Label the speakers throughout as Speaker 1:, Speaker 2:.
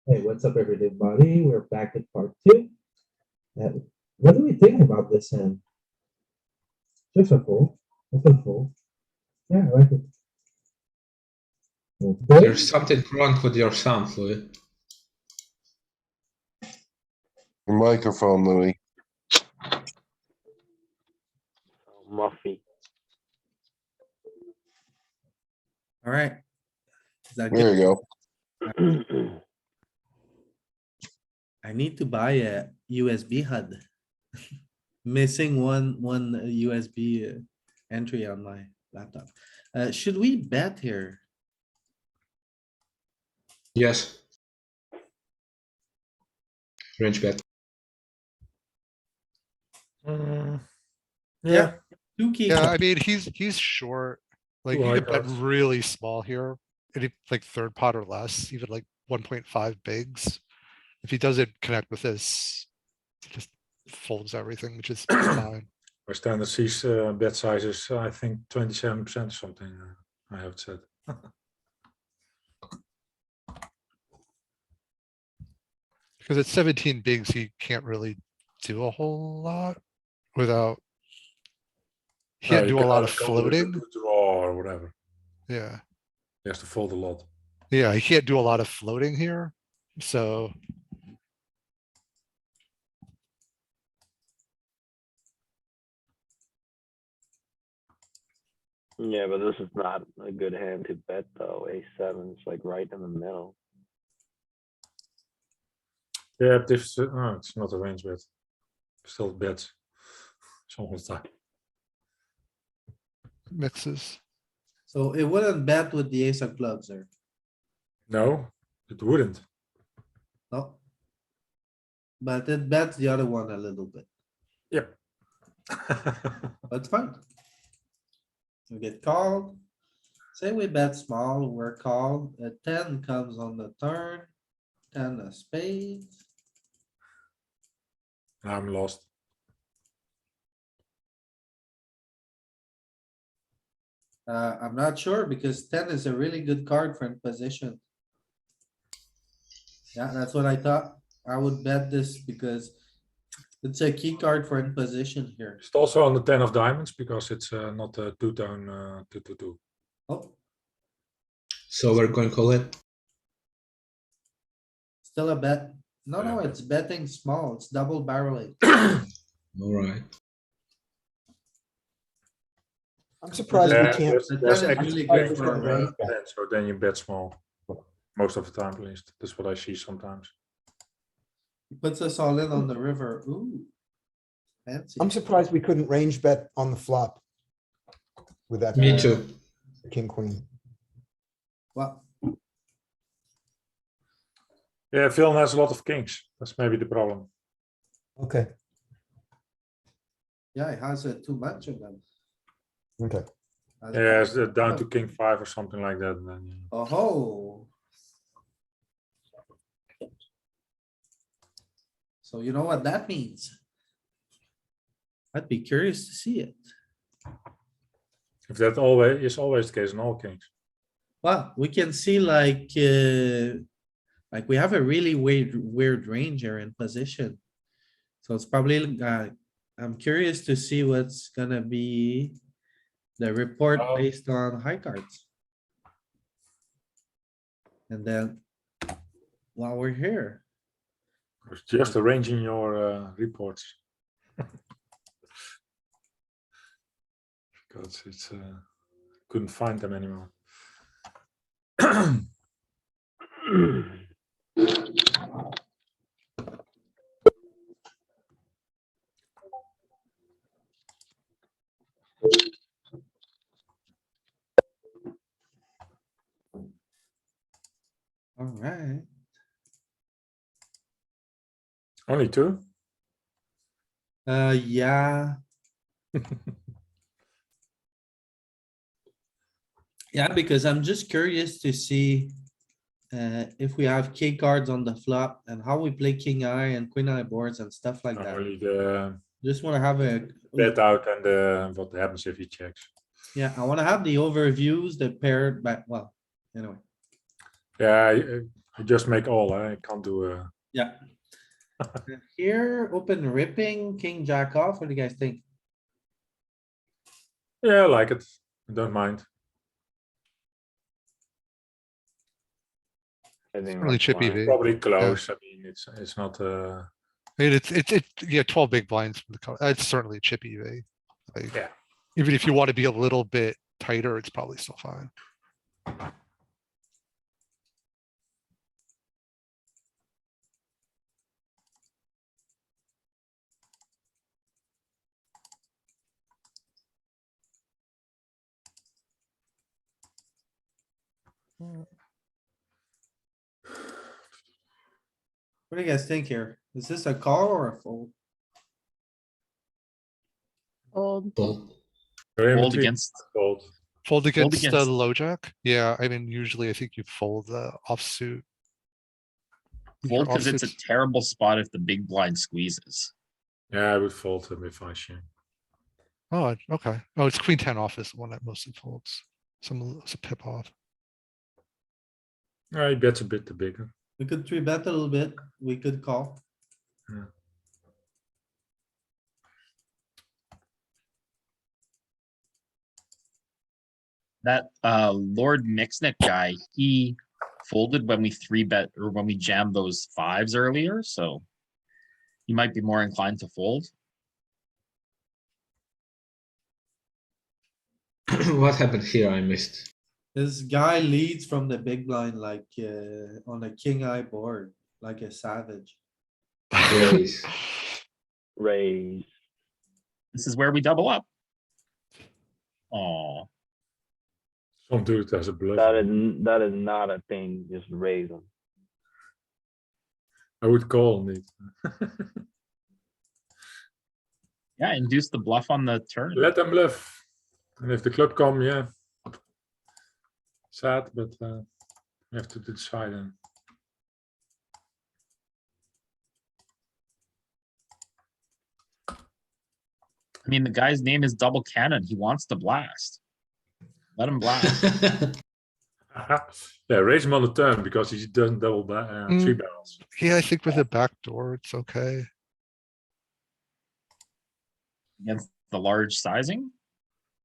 Speaker 1: Hey, what's up, everybody? We're back at part two. Uh, what do we think about this hand? Just a fold, open fold. Yeah, I like it. Okay.
Speaker 2: There's something wrong with your sound, Louis.
Speaker 3: Your microphone, Louis.
Speaker 4: Muffy.
Speaker 5: All right. Is that
Speaker 3: There
Speaker 5: good?
Speaker 3: you go.
Speaker 5: I need to buy a USB HUD. Missing one USB entry on my laptop. Should we bet here?
Speaker 2: Yes. Range bet.
Speaker 6: Yeah,
Speaker 5: Two key.
Speaker 6: yeah, I mean, he's short. Like,
Speaker 7: Two
Speaker 6: you
Speaker 7: high
Speaker 6: could bet
Speaker 7: cards.
Speaker 6: really small here, like third pot or less, even like 1.5 bigs. If he doesn't connect with this, he just folds everything, which is fine.
Speaker 7: Our standard sees bet sizes, I think 27% or something. I have it said.
Speaker 6: Because at 17 bigs, he can't really do a whole lot without. He can't
Speaker 7: You
Speaker 6: do a lot of
Speaker 7: either go with a
Speaker 6: floating.
Speaker 7: good draw or whatever.
Speaker 6: Yeah,
Speaker 7: He has to fold a lot.
Speaker 6: yeah, he can't do a lot of floating here, so.
Speaker 4: Yeah, but this is not a good hand to bet though. A7's like right in the middle.
Speaker 7: Yeah, but if it's not a range bet. Still bets. Some of the time.
Speaker 6: Mixes.
Speaker 5: So it wouldn't bet with the ace of clubs there.
Speaker 7: No, it wouldn't.
Speaker 5: No. But it bets the other one a little bit.
Speaker 7: Yep.
Speaker 5: That's fine. We get called. Say we bet small, we're called. A 10 comes on the turn. 10 of spades.
Speaker 7: I'm lost.
Speaker 5: I'm not sure because 10 is a really good card for in position. Yeah, that's what I thought. I would bet this because it's a key card for in position here.
Speaker 7: It's also on the 10 of diamonds because it's not a two-tone 2-2-2.
Speaker 5: Oh,
Speaker 2: So we're going call it.
Speaker 5: still a bet. No, no,
Speaker 7: Yeah.
Speaker 5: it's betting small. It's double barreling.
Speaker 2: All right.
Speaker 8: I'm surprised we
Speaker 5: Yeah,
Speaker 8: can't.
Speaker 5: The
Speaker 7: There's
Speaker 5: 10 is
Speaker 7: extra
Speaker 5: really good
Speaker 7: range
Speaker 5: for
Speaker 7: on
Speaker 5: a
Speaker 7: the
Speaker 5: range.
Speaker 7: 10, so then you bet small. Most of the time, at least. That's what I see sometimes.
Speaker 5: Puts us all in on the river. Ooh. Fancy.
Speaker 8: I'm surprised we couldn't range bet on the flop. With that.
Speaker 2: Me too.
Speaker 8: King, queen.
Speaker 5: Well,
Speaker 7: Yeah, Phil has a lot of kings. That's maybe the problem.
Speaker 8: Okay,
Speaker 5: yeah, it has too much of them.
Speaker 8: okay.
Speaker 7: Yeah, it's down to king 5 or something like that. And then,
Speaker 5: Oh. So you know what that means? I'd be curious to see it.
Speaker 7: if that always is always the case in all kings.
Speaker 5: Well, we can see like we have a really weird range here in position. So it's probably, I'm curious to see what's gonna be the report
Speaker 7: Oh.
Speaker 5: based on high cards. And then while we're here,
Speaker 7: It's just arranging your reports. Because it's couldn't find them anymore.
Speaker 5: alright,
Speaker 7: Only 2?
Speaker 5: yeah. Yeah, because I'm just curious to see if we have K cards on the flop and how we play king eye and queen eye boards and stuff like that.
Speaker 7: Only the
Speaker 5: Just wanna have a,
Speaker 7: bet out and what happens if he checks.
Speaker 5: yeah, I wanna have the overviews, the paired, but well, anyway.
Speaker 7: Yeah, I just make all. I can't do a.
Speaker 5: Yeah. Here, open ripping, king jack off. What do you guys think?
Speaker 7: Yeah, I like it. I don't mind.
Speaker 4: I think
Speaker 6: Really
Speaker 4: that's
Speaker 6: chippy
Speaker 4: fine.
Speaker 6: V.
Speaker 7: Probably close. I mean, it's not.
Speaker 6: I mean, yeah, 12 big blinds from the color. It's certainly chippy V. Like,
Speaker 7: Yeah.
Speaker 6: even if you want to be a little bit tighter, it's probably still fine.
Speaker 5: What do you guys think here? Is this a call or a fold?
Speaker 9: Fold.
Speaker 2: Fold.
Speaker 7: You're in
Speaker 10: Fold
Speaker 7: between.
Speaker 10: against,
Speaker 6: Fold
Speaker 10: fold
Speaker 6: against the
Speaker 10: against,
Speaker 6: low jack? Yeah, I mean, usually I think you fold the offsuit. Your
Speaker 10: fold because it's a
Speaker 6: offsuits-
Speaker 10: terrible spot if the big blind squeezes.
Speaker 7: Yeah, I would fold him if I should.
Speaker 6: Oh, okay. Oh, it's queen 10 off is the one that mostly folds. It's a pip off.
Speaker 7: He bets a bit the bigger.
Speaker 5: We could three bet a little bit. We could call.
Speaker 10: That Lord Mixnick guy, he folded when we three bet or when we jammed those fives earlier, so he might be more inclined to fold.
Speaker 2: What happened here? I missed.
Speaker 5: This guy leads from the big blind like on a king eye board, like a savage.
Speaker 2: Raise.
Speaker 4: Raise.
Speaker 10: This is where we double up. Oh,
Speaker 7: Some do it as a bluff.
Speaker 4: That is not a thing. Just raise them.
Speaker 7: I would call on it.
Speaker 10: yeah, induce the bluff on the turn.
Speaker 7: Let them bluff. And if the club come, yeah. Sad, but you have to decide then.
Speaker 10: I mean, the guy's name is Double Cannon. He wants to blast. Let him blast.
Speaker 7: Yeah, raise him on the turn because he doesn't double three barrels.
Speaker 6: Yeah, I think with a backdoor, it's okay.
Speaker 10: Against the large sizing.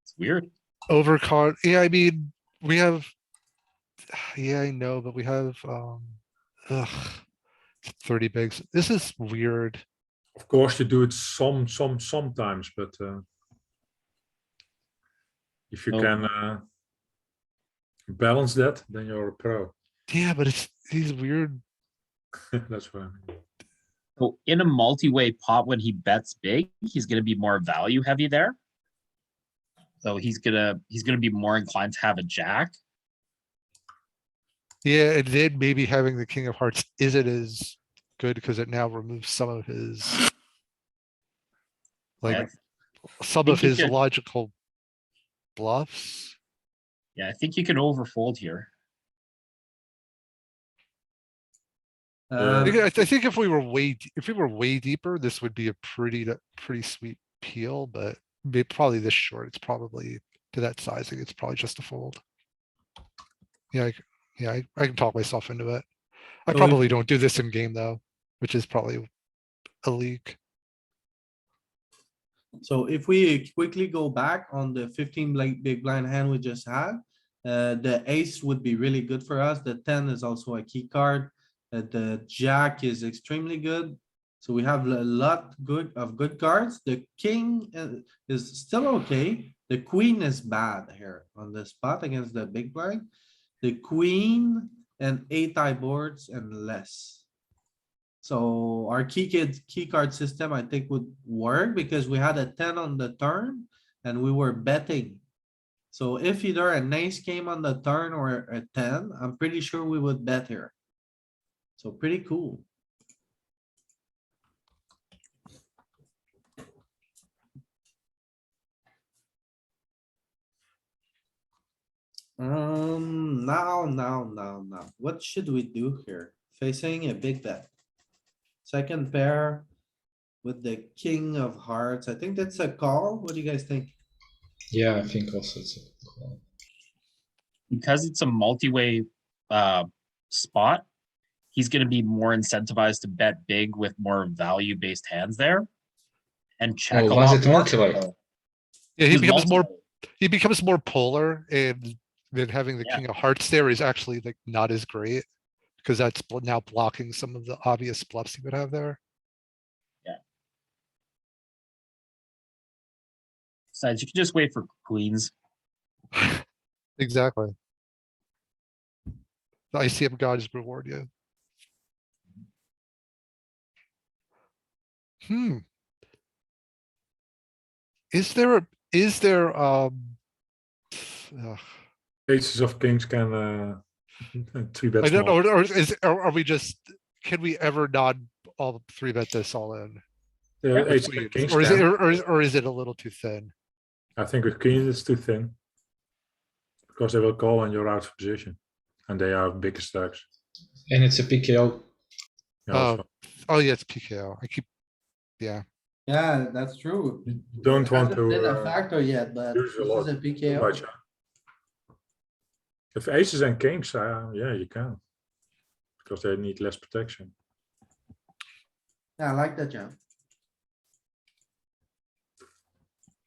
Speaker 10: It's weird.
Speaker 6: Overcard, yeah, I mean, we have. Yeah, I know, but we have, ugh, 30 bigs. This is weird.
Speaker 7: Of course, you do it sometimes, but if you
Speaker 10: Oh.
Speaker 7: can balance that, then you're a pro.
Speaker 6: Yeah, but he's weird.
Speaker 7: That's what I mean.
Speaker 10: So in a multi-way pot, when he bets big, he's going to be more value heavy there. So he's gonna be more inclined to have a jack.
Speaker 6: Yeah, and then maybe having the king of hearts isn't as good because it now removes some of his, like,
Speaker 10: Yeah,
Speaker 6: some
Speaker 10: think
Speaker 6: of
Speaker 10: you
Speaker 6: his
Speaker 10: could-
Speaker 6: logical bluffs.
Speaker 10: yeah, I think you can overfold here.
Speaker 5: Um,
Speaker 6: I think if we were way deeper, this would be a pretty sweet peel, but probably this short, it's probably to that sizing, it's probably just a fold. Yeah, I can talk myself into it. I
Speaker 5: So
Speaker 6: probably don't do this in game though, which is probably a leak.
Speaker 5: So if we quickly go back on the 15 big blind hand we just had, the ace would be really good for us. The 10 is also a key card. The jack is extremely good. So we have a lot of good cards. The king is still okay. The queen is bad here on the spot against the big blind. The queen and 8 boards and less. So our key card system, I think, would work because we had a 10 on the turn and we were betting. So if either an ace came on the turn or a 10, I'm pretty sure we would bet here. So pretty cool. Now, what should we do here? Facing a big bet. Second pair with the king of hearts. I think that's a call. What do you guys think?
Speaker 2: Yeah, I think also it's a call.
Speaker 10: Because it's a multi-way spot, he's gonna be more incentivized to bet big with more value-based hands there. And check
Speaker 2: Oh,
Speaker 10: a
Speaker 2: was
Speaker 10: lot
Speaker 2: it
Speaker 10: more.
Speaker 2: multi-way?
Speaker 10: so
Speaker 6: Yeah,
Speaker 10: it
Speaker 6: he
Speaker 10: was
Speaker 6: becomes more,
Speaker 10: multiple.
Speaker 6: he becomes more polar, and then having the
Speaker 10: Yeah.
Speaker 6: king of hearts there is actually like not as great. Because that's now blocking some of the obvious bluffs he would have there.
Speaker 10: Besides, you can just wait for queens.
Speaker 6: Exactly. The ICM gods reward you. Is there ugh.
Speaker 7: Aces of kings can 3-bet
Speaker 6: I don't
Speaker 7: small.
Speaker 6: know, are we just, can we ever not all 3-bet this all in?
Speaker 7: Yeah,
Speaker 6: with
Speaker 7: aces of
Speaker 6: queens?
Speaker 7: kings
Speaker 6: Or is it,
Speaker 7: can.
Speaker 6: or is it a little too thin?
Speaker 7: I think with queens it's too thin. Because they will call and you're out of position. And they are bigger stacks.
Speaker 2: And it's a PKO.
Speaker 7: Yeah,
Speaker 6: Oh,
Speaker 7: also.
Speaker 6: oh yeah, it's PKO. I keep, yeah.
Speaker 5: Yeah, that's true.
Speaker 7: You don't want
Speaker 5: Hasn't been a
Speaker 7: to
Speaker 5: factor yet, but
Speaker 7: use
Speaker 5: this
Speaker 7: a lot
Speaker 5: is a
Speaker 7: too
Speaker 5: PKO.
Speaker 7: much. If aces and kings, yeah, you can. Because they need less protection.
Speaker 5: Yeah, I like that, John.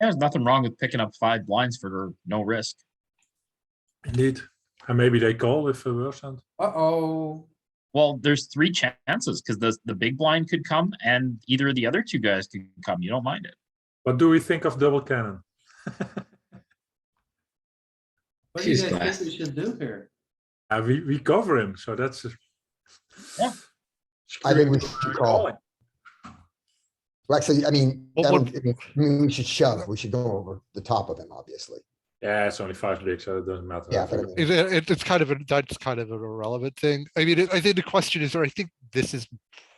Speaker 10: There's nothing wrong with picking up 5 blinds for no risk.
Speaker 7: Indeed. And maybe they call if a worse hand.
Speaker 5: Uh-oh.
Speaker 10: Well, there's 3 chances because the big blind could come and either of the other 2 guys could come. You don't mind it.
Speaker 7: What do we think of double cannon?
Speaker 5: What do you
Speaker 2: He's
Speaker 5: guys
Speaker 2: blessed.
Speaker 5: think we should do here?
Speaker 7: We cover him, so that's.
Speaker 10: Yeah.
Speaker 8: I think we should call.
Speaker 7: calling.
Speaker 8: Well, actually, I mean,
Speaker 6: Well,
Speaker 8: that'll-
Speaker 6: what-
Speaker 8: I mean, we should shove. We should go over the top of him, obviously.
Speaker 7: Yeah, it's only 5 bigs, so it doesn't matter.
Speaker 8: Yeah, but I mean,
Speaker 6: It's kind of that's kind of an irrelevant thing. I mean, I think the question is, or I think this is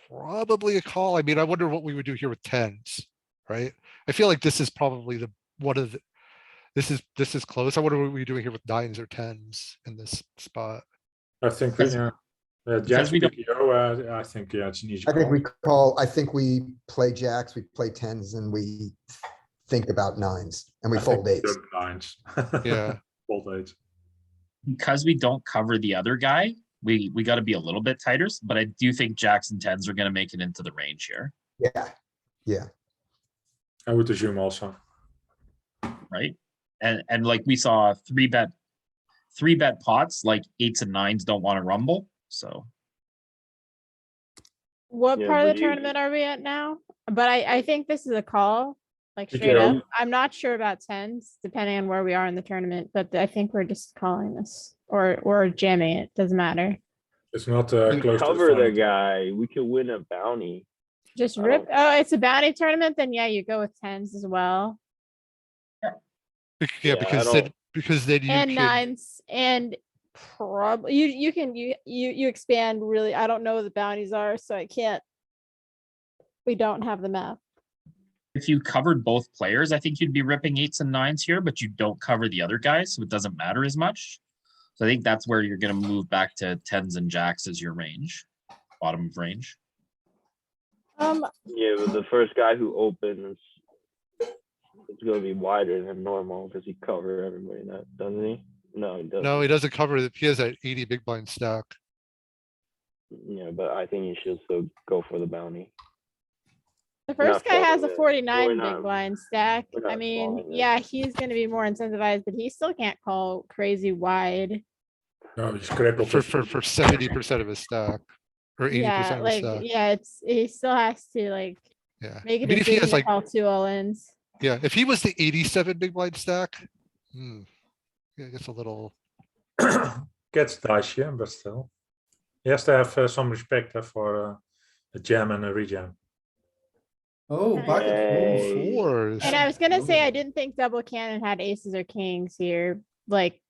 Speaker 6: probably a call. I mean, I wonder what we would do here with tens, right? I feel like this is probably one of the, this is close. I wonder what we're doing here with nines or tens in this spot.
Speaker 7: I think we,
Speaker 10: Because-
Speaker 7: Jacks
Speaker 10: we don't-
Speaker 7: PKO, I think, yeah, it's an easy
Speaker 8: I think
Speaker 7: call.
Speaker 8: we call, I think we play jacks, we play tens, and we think about nines, and we
Speaker 7: I think
Speaker 8: fold
Speaker 7: we
Speaker 8: eights.
Speaker 7: dump nines.
Speaker 6: Yeah.
Speaker 7: Fold eights.
Speaker 10: Because we don't cover the other guy, we got to be a little bit tighter. But I do think jacks and tens are going to make it into the range here,
Speaker 8: Yeah, yeah.
Speaker 7: I would assume also.
Speaker 10: right? And like we saw 3-bet pots, like 8s and 9s don't want to rumble. So
Speaker 4: What
Speaker 9: Yeah,
Speaker 4: part of
Speaker 9: but
Speaker 4: the
Speaker 9: you-
Speaker 4: tournament are we at now? But I think this is a call, like
Speaker 7: You
Speaker 4: straight
Speaker 7: can-
Speaker 4: up. I'm not sure about tens, depending on where we are in the tournament, but I think we're just calling this or jamming it. Doesn't matter.
Speaker 7: It's not
Speaker 9: We
Speaker 7: close to
Speaker 9: cover the
Speaker 7: final.
Speaker 9: guy, we could win a bounty.
Speaker 4: Just
Speaker 9: I
Speaker 4: rip.
Speaker 9: don't-
Speaker 4: Oh, it's a bounty tournament. Then yeah, you go with tens as well.
Speaker 6: Yeah,
Speaker 9: Yeah, I
Speaker 6: because then you
Speaker 4: And
Speaker 6: can,
Speaker 4: nines and probably you expand really. I don't know what the bounties are, so I can't. We don't have the map.
Speaker 10: if you covered both players, I think you'd be ripping 8s and 9s here, but you don't cover the other guys, so it doesn't matter as much. So I think that's where you're going to move back to tens and jacks as your range, bottom of range.
Speaker 9: Yeah, but the first guy who opens, it's gonna be wider than normal because he cover everybody, doesn't he? No, he doesn't.
Speaker 6: no, he doesn't cover it. He has an 80 big blind stack.
Speaker 9: Yeah, but I think you should still go for the bounty.
Speaker 4: The
Speaker 9: We're
Speaker 4: first
Speaker 9: not
Speaker 4: guy has
Speaker 9: folding
Speaker 4: a
Speaker 9: it.
Speaker 4: 49
Speaker 9: We're
Speaker 4: big
Speaker 9: not-
Speaker 4: blind stack.
Speaker 9: we're
Speaker 4: I
Speaker 9: not
Speaker 4: mean,
Speaker 9: folding it.
Speaker 4: yeah, he's gonna be more incentivized, but he still can't call crazy wide.
Speaker 7: No, he's crippled.
Speaker 6: For 70% of his stack. Or 80%
Speaker 4: Yeah,
Speaker 6: of his
Speaker 4: like,
Speaker 6: stack.
Speaker 4: yeah, he still has to like
Speaker 6: Yeah.
Speaker 4: make
Speaker 6: I
Speaker 4: a
Speaker 6: mean, if he
Speaker 4: decision
Speaker 6: has
Speaker 4: to
Speaker 6: like,
Speaker 4: call 2 all-ins.
Speaker 6: yeah, if he was the 87 big blind stack. Yeah, it's a little,
Speaker 7: Gets dicey, yeah, but still. He has to have some respect for a jam and a rejam.
Speaker 5: Oh, pocket
Speaker 9: Hey.
Speaker 5: fours.
Speaker 6: fours.
Speaker 4: And I was gonna say, I didn't think double cannon had aces or kings here, like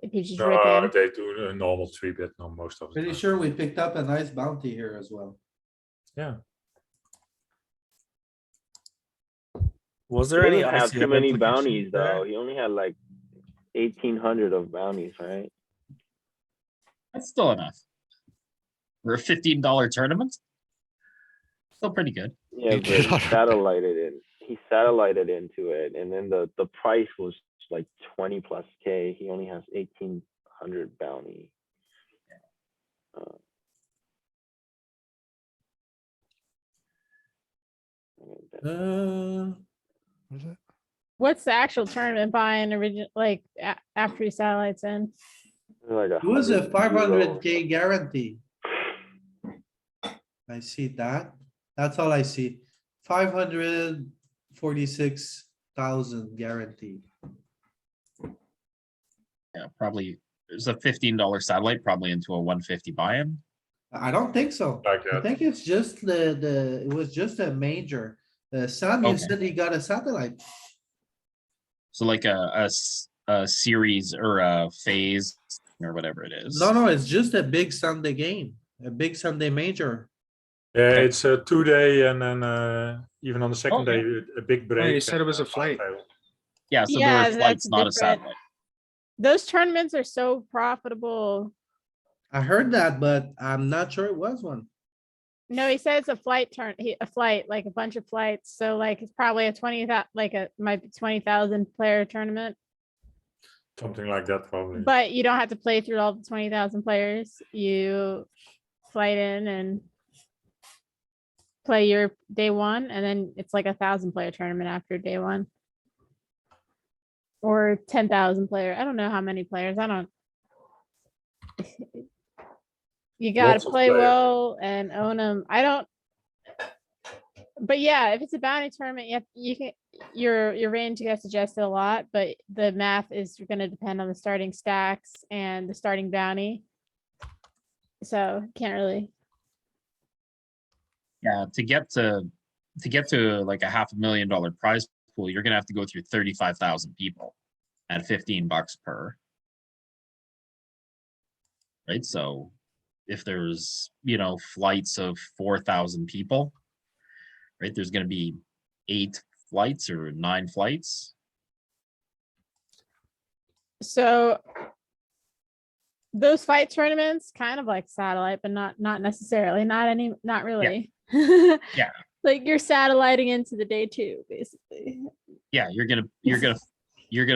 Speaker 4: if you just rip
Speaker 7: No,
Speaker 4: him.
Speaker 7: they do a normal 3-bet no most of the
Speaker 5: Pretty
Speaker 7: time.
Speaker 5: sure we picked up a nice bounty here as well.
Speaker 7: Yeah.
Speaker 11: Was
Speaker 9: He
Speaker 11: there any
Speaker 9: doesn't have too
Speaker 11: ICM
Speaker 9: many
Speaker 11: implications
Speaker 9: bounties
Speaker 11: there?
Speaker 9: though. He only had like 1,800 of bounties, right?
Speaker 10: That's still enough. For a $15 tournament? Still pretty good.
Speaker 9: Yeah, but he
Speaker 6: 1,800.
Speaker 9: satellited in. He satellited into it, and then the price was like 20 plus K. He only has 1,800 bounty.
Speaker 6: What is it?
Speaker 4: What's the actual tournament buying original, like, after he satellites in?
Speaker 9: Like
Speaker 5: It was a
Speaker 9: 100
Speaker 5: 500K guarantee. I see that. That's all I see. 546,000 guarantee.
Speaker 10: Yeah, probably, there's a $15 satellite, probably into a 150 buy-in.
Speaker 5: I don't think so.
Speaker 7: Like
Speaker 5: I
Speaker 7: that.
Speaker 5: think it's just it was just a major. Sam, you
Speaker 10: Okay.
Speaker 5: said he got a satellite.
Speaker 10: So like a series or a phase or whatever it is.
Speaker 5: No, it's just a big Sunday game, a big Sunday major.
Speaker 7: Yeah,
Speaker 10: Okay.
Speaker 7: it's a 2-day and then even on the second
Speaker 10: Okay.
Speaker 7: day, a big break.
Speaker 11: you said it was a
Speaker 7: and
Speaker 11: flight.
Speaker 7: final.
Speaker 10: Yeah, so
Speaker 4: Yeah,
Speaker 10: there were
Speaker 4: that's
Speaker 10: flights, not a
Speaker 4: different.
Speaker 10: satellite.
Speaker 4: Those tournaments are so profitable.
Speaker 5: I heard that, but I'm not sure it was one.
Speaker 4: No, he said it's a flight a flight, like a bunch of flights. So like it's probably a 20,000 player tournament,
Speaker 7: Something like that, probably.
Speaker 4: but you don't have to play through all the 20,000 players. You flight in and play your day one, and then it's like 1,000 player tournament after day one. Or 10,000 player. I don't know how many players. I don't. You gotta
Speaker 7: Lots of
Speaker 4: play
Speaker 7: players.
Speaker 4: well and own them. I don't. But yeah, if it's a bounty tournament, you can your range gets adjusted a lot, but the math is gonna depend on the starting stacks and the starting bounty. So can't really.
Speaker 10: Yeah, to get to like a $500,000 prize pool, you're gonna have to go through 35,000 people at $15 per. Right, so if there's, flights of 4,000 people, right, there's gonna be 8 flights or 9 flights.
Speaker 4: So those fight tournaments kind of like satellite, but not necessarily, not really.
Speaker 10: Yeah.
Speaker 4: Like you're satelliting into the day two, basically.
Speaker 10: Yeah, you're gonna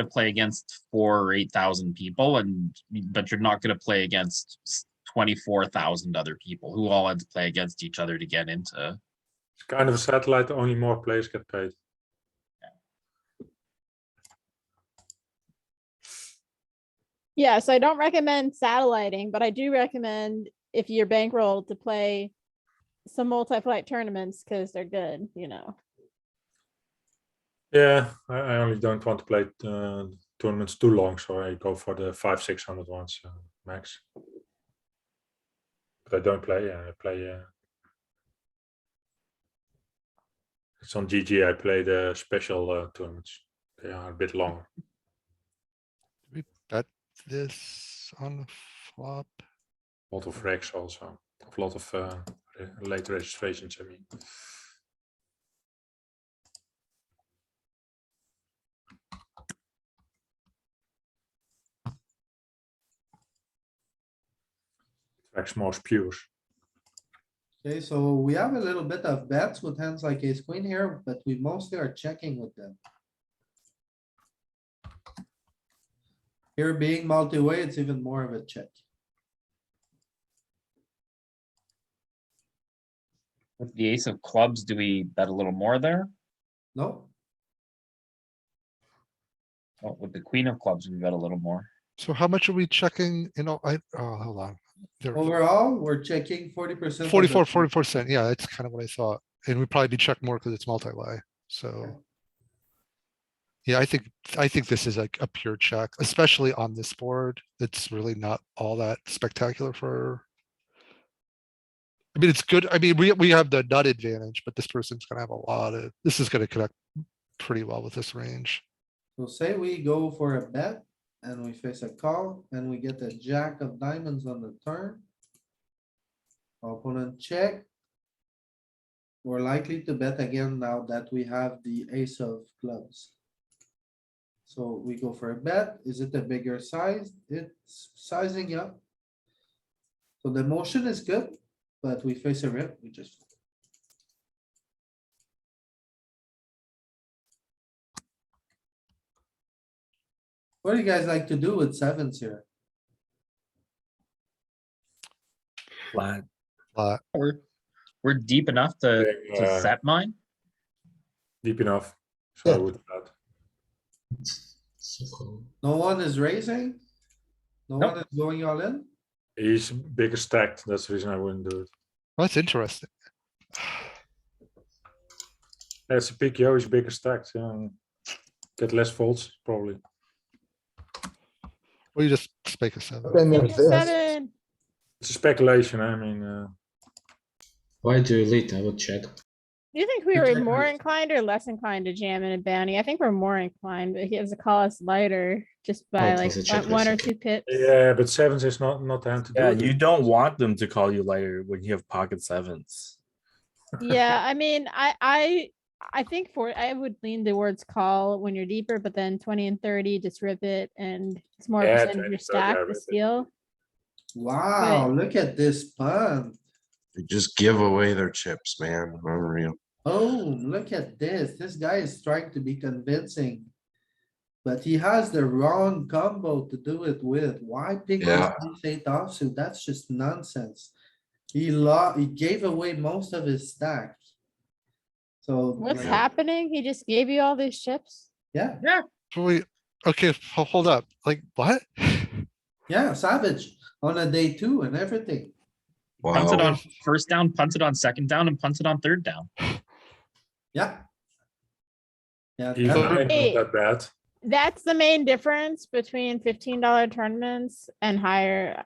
Speaker 10: play against 4,000 or 8,000 people, but you're not gonna play against 24,000 other people who all had to play against each other to get into.
Speaker 7: It's kind of a satellite, only more players get paid.
Speaker 4: Yeah, so I don't recommend satelliting, but I do recommend if you're bankrolled to play some multi-flight tournaments because they're good,
Speaker 7: Yeah, I only don't want to play tournaments too long, so I go for the 500-600 ones max. But I don't play. I play. It's on GG. I play the special tournaments. They are a bit longer.
Speaker 6: We bet this on the flop.
Speaker 7: A lot of regs also. A lot of late registrations. I mean. Regs more spews.
Speaker 5: Okay, so we have a little bit of bets with hands like ace queen here, but we mostly are checking with them. Here being multi-way, it's even more of a check.
Speaker 10: With the ace of clubs, do we bet a little more there?
Speaker 5: No,
Speaker 10: Oh, with the queen of clubs, we bet a little more.
Speaker 6: So how much are we checking? Hold on. There,
Speaker 5: overall, we're checking 40%.
Speaker 6: 44%. Yeah, that's kind of what I thought. And we'd probably be checked more because it's multi-way. So. Yeah, I think this is like a pure check, especially on this board. It's really not all that spectacular for. I mean, it's good. I mean, we have the nut advantage, but this person's gonna have this is gonna connect pretty well with this range.
Speaker 5: So say we go for a bet and we face a call and we get a jack of diamonds on the turn. Opponent check. We're likely to bet again now that we have the ace of clubs. So we go for a bet. Is it a bigger size? It's sizing up. So the motion is good, but we face a rip, we just. What do you guys like to do with sevens here?
Speaker 11: Flat.
Speaker 6: But
Speaker 10: We're deep enough to
Speaker 7: Yeah.
Speaker 10: set mine.
Speaker 7: deep enough. So I
Speaker 8: Yeah.
Speaker 7: would bet.
Speaker 2: So cool.
Speaker 5: No one is raising? No
Speaker 10: Nope.
Speaker 5: one is going all in?
Speaker 7: He's bigger stacked. That's the reason I wouldn't do it.
Speaker 6: That's interesting.
Speaker 7: That's a PKO. He's bigger stacked. Yeah. Get less folds probably.
Speaker 6: Well, you just make a 7.
Speaker 8: Then
Speaker 4: Take
Speaker 8: there's
Speaker 4: a
Speaker 8: this.
Speaker 4: 7.
Speaker 7: It's a speculation. I mean,
Speaker 2: Why do you lead? I would check.
Speaker 4: Do you think we
Speaker 5: Good
Speaker 4: were
Speaker 5: check
Speaker 4: more
Speaker 5: raise.
Speaker 4: inclined or less inclined to jam in a bounty? I think we're more inclined, but he has to call us lighter just by
Speaker 2: it
Speaker 4: like
Speaker 2: was a check
Speaker 4: one or
Speaker 2: raise.
Speaker 4: 2 pips.
Speaker 7: yeah, but sevens is not the hand to
Speaker 11: Yeah,
Speaker 7: do it.
Speaker 11: you don't want them to call you lighter when you have pocket sevens.
Speaker 4: Yeah, I mean, I think I would lean towards call when you're deeper, but then 20 and 30, just rip it, and it's more
Speaker 7: Yeah,
Speaker 4: percent of
Speaker 7: 20,
Speaker 4: your
Speaker 7: 30,
Speaker 4: stack
Speaker 7: I
Speaker 4: to
Speaker 7: rip it.
Speaker 4: steal.
Speaker 5: Wow, look at this punt.
Speaker 3: They just give away their chips, man. Unreal.
Speaker 5: Oh, look at this. This guy is trying to be convincing. But he has the wrong combo to do it with. Why pick this
Speaker 3: Yeah.
Speaker 5: ace-8 offsuit? That's just nonsense. He gave away most of his stack. So.
Speaker 4: What's
Speaker 5: like,
Speaker 4: happening? He just gave you all these chips.
Speaker 5: Yeah,
Speaker 6: Wait, okay, hold up. Like, what?
Speaker 5: yeah, savage on a day 2 and everything.
Speaker 10: Punts it
Speaker 3: Wow.
Speaker 10: on first down, punts it on second down, and punts it on third down.
Speaker 5: Yeah. Yeah.
Speaker 7: Even
Speaker 5: that's-
Speaker 7: I'm not that bad.
Speaker 4: That's the main difference between $15 tournaments and higher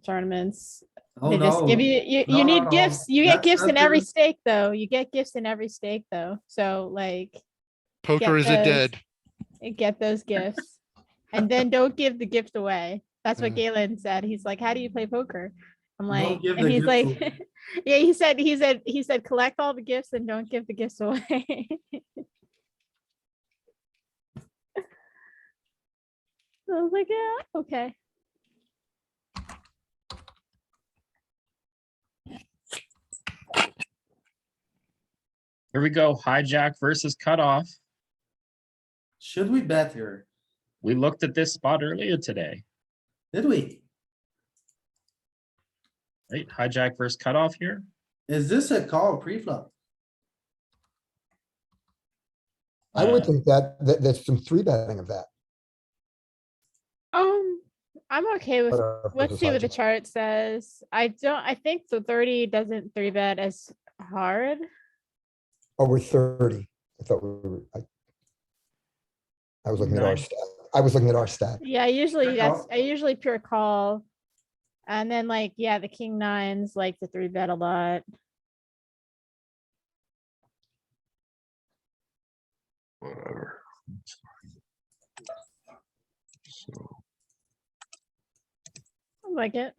Speaker 4: tournaments.
Speaker 5: Oh,
Speaker 4: They just give
Speaker 5: no.
Speaker 4: you
Speaker 5: No,
Speaker 4: you
Speaker 5: no,
Speaker 4: need
Speaker 5: no.
Speaker 4: gifts. You get
Speaker 5: That's
Speaker 4: gifts
Speaker 5: not
Speaker 4: in every
Speaker 5: true.
Speaker 4: stake though. You get gifts in every stake though. So like
Speaker 6: Poker
Speaker 4: Get
Speaker 6: is it
Speaker 4: those.
Speaker 6: dead?
Speaker 4: get those gifts. And then don't give the gift away. That's what
Speaker 6: Mm.
Speaker 4: Galen said. He's like, how do you play poker? I'm
Speaker 5: Don't
Speaker 4: like,
Speaker 5: give
Speaker 4: and
Speaker 5: the
Speaker 4: he's
Speaker 5: gift
Speaker 4: like,
Speaker 5: away.
Speaker 4: yeah, he said, collect all the gifts and don't give the gifts away. I was like, yeah, okay.
Speaker 10: Here we go. Hijack versus cutoff.
Speaker 5: Should we bet here?
Speaker 10: We looked at this spot earlier today,
Speaker 5: Did we?
Speaker 10: right? Hijack versus cutoff here.
Speaker 5: Is this a call pre-flop?
Speaker 8: I would
Speaker 10: Uh,
Speaker 8: think there's some 3-betting of that.
Speaker 4: I'm okay with,
Speaker 8: Cutoff
Speaker 4: let's
Speaker 8: versus
Speaker 4: see what the
Speaker 8: hijack.
Speaker 4: chart says. I think the 30 doesn't 3-bet as hard.
Speaker 8: Oh, we're 30. I thought we were, I was looking at our
Speaker 10: Nine.
Speaker 8: stat. I was looking at our stat.
Speaker 4: Yeah, usually
Speaker 5: Pure call.
Speaker 4: I usually pure call. And then like, yeah, the king nines like to 3-bet a lot.
Speaker 3: Whatever. So,
Speaker 4: I like it.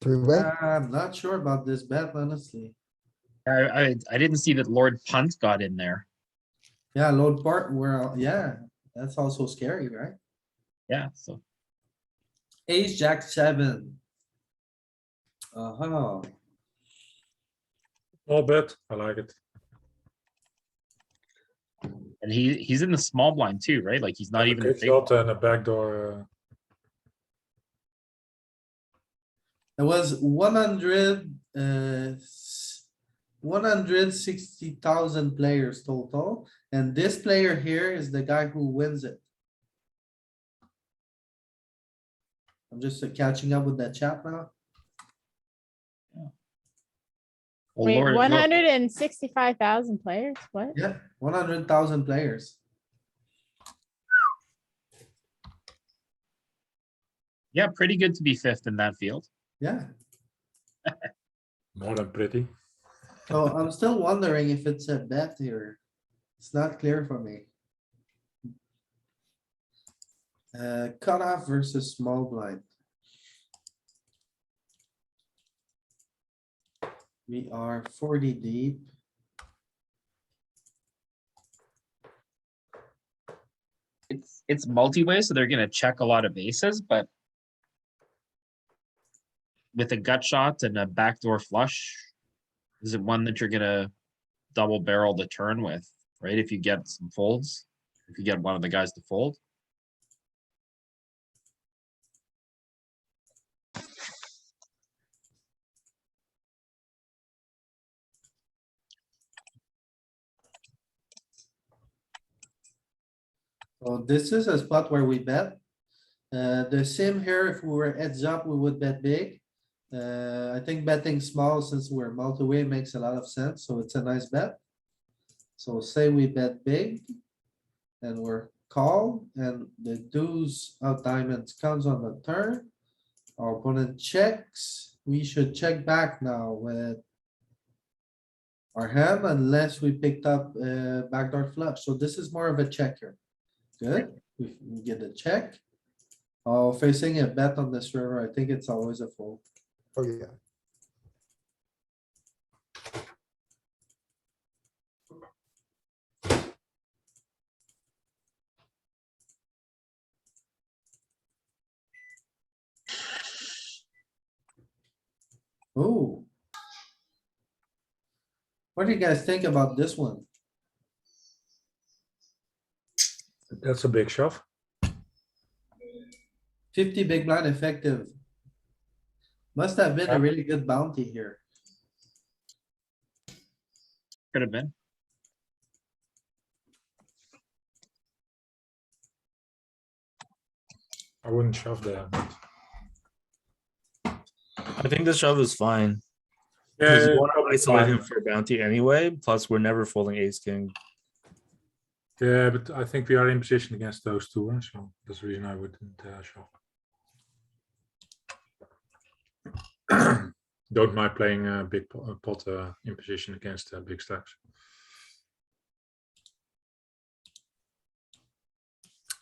Speaker 8: 3-way.
Speaker 5: I'm not sure about this bet, honestly.
Speaker 10: I didn't see that Lord Punt got in there.
Speaker 5: Yeah, load part, well, yeah, that's also scary, right?
Speaker 10: Yeah, so
Speaker 5: Ace, jack, 7. Uh-huh.
Speaker 7: All bet. I like it.
Speaker 10: and he's in the small blind too, right? Like he's not even.
Speaker 7: It's
Speaker 10: big.
Speaker 7: not and a backdoor.
Speaker 5: It was 160,000 players total, and this player here is the guy who wins it. I'm just catching up with that chat now.
Speaker 10: Oh,
Speaker 4: Wait,
Speaker 10: Lord,
Speaker 4: 165,000 players? What?
Speaker 5: Yeah, 100,000 players.
Speaker 10: yeah, pretty good to be fifth in that field.
Speaker 5: Yeah,
Speaker 7: More than pretty.
Speaker 5: so I'm still wondering if it's a bet here. It's not clear for me. Cutoff versus small blind. We are 40 deep.
Speaker 10: It's multi-way, so they're gonna check a lot of aces, but with a gut shot and a backdoor flush, is it one that you're gonna double barrel the turn with, right? If you get some folds, if you get one of the guys to fold.
Speaker 5: So this is a spot where we bet. The same here, if we were heads up, we would bet big. I think betting small since we're multi-way makes a lot of sense, so it's a nice bet. So say we bet big. And we're call and the deuce of diamonds comes on the turn. Our opponent checks. We should check back now with our hand unless we picked up backdoor flush. So this is more of a checker. Good. We get a check. Oh, facing a bet on this river, I think it's always a fold.
Speaker 8: Oh, yeah.
Speaker 5: Oh. What do you guys think about this one?
Speaker 7: That's a big shove.
Speaker 5: 50 big blind effective. Must have been a really good bounty here.
Speaker 10: Could have been.
Speaker 7: I wouldn't shove there.
Speaker 11: I think the shove is fine.
Speaker 7: Yeah,
Speaker 11: Because you want to
Speaker 7: probably
Speaker 11: isolate him
Speaker 7: fine.
Speaker 11: for bounty anyway. Plus, we're never folding ace king.
Speaker 7: Yeah, but I think we are in position against those two, so that's the reason I wouldn't shove. Don't mind playing a big pot in position against big stacks.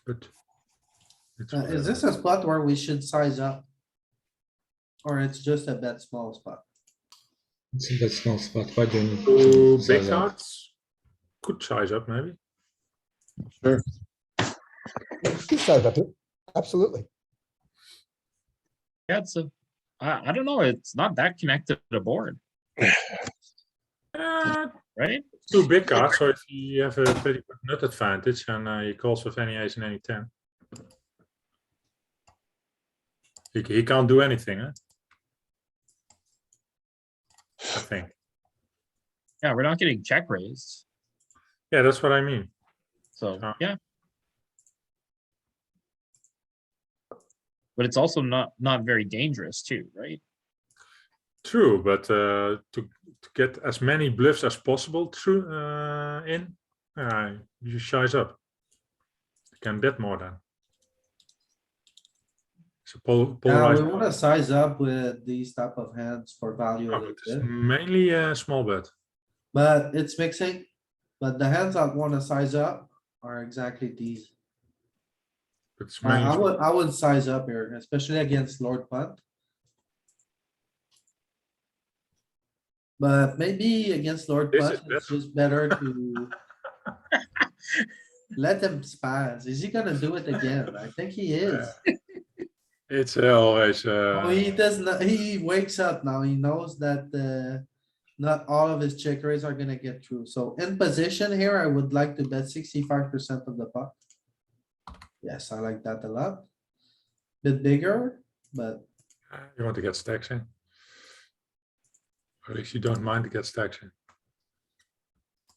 Speaker 7: But it's
Speaker 5: Is this a spot where we should size up? Or it's just a bet small spot?
Speaker 2: It's a bit small spot. Why do you need
Speaker 7: two
Speaker 2: to
Speaker 7: big
Speaker 2: size up?
Speaker 7: cards? Could size up maybe.
Speaker 8: You size up it. Absolutely.
Speaker 10: Yeah, it's a, I don't know, it's not that connected to the board, right?
Speaker 7: Two big cards, so if you have a pretty good nut advantage and he calls with any ace and any 10. He can't do anything, huh? I think.
Speaker 10: Yeah, we're not getting check raised,
Speaker 7: Yeah, that's what I mean.
Speaker 10: so,
Speaker 7: Ah.
Speaker 10: yeah. But it's also not very dangerous too, right?
Speaker 7: True, but to get as many bluffs as possible through you size up. You can bet more than. It's a
Speaker 5: Yeah, we
Speaker 7: polarized.
Speaker 5: wanna size up with these type of hands for value a
Speaker 7: Oh,
Speaker 5: little
Speaker 7: but it's
Speaker 5: bit,
Speaker 7: mainly a small bet.
Speaker 5: but it's mixing. But the hands I wanna size up are exactly these.
Speaker 7: But it's mainly
Speaker 5: I would size up here, especially against Lord Punt. But maybe against Lord
Speaker 7: This
Speaker 5: Punt,
Speaker 7: is
Speaker 5: it's
Speaker 7: better.
Speaker 5: just better to let him spaz. Is he gonna do it again? I think he is.
Speaker 7: It's always.
Speaker 5: Oh, he does not, he wakes up now. He knows that not all of his check raise are gonna get through. So in position here, I would like to bet 65% of the pot. Yes, I like that a lot. Bit bigger, but
Speaker 7: You want to get stacks in. Or at least you don't mind to get stacks in.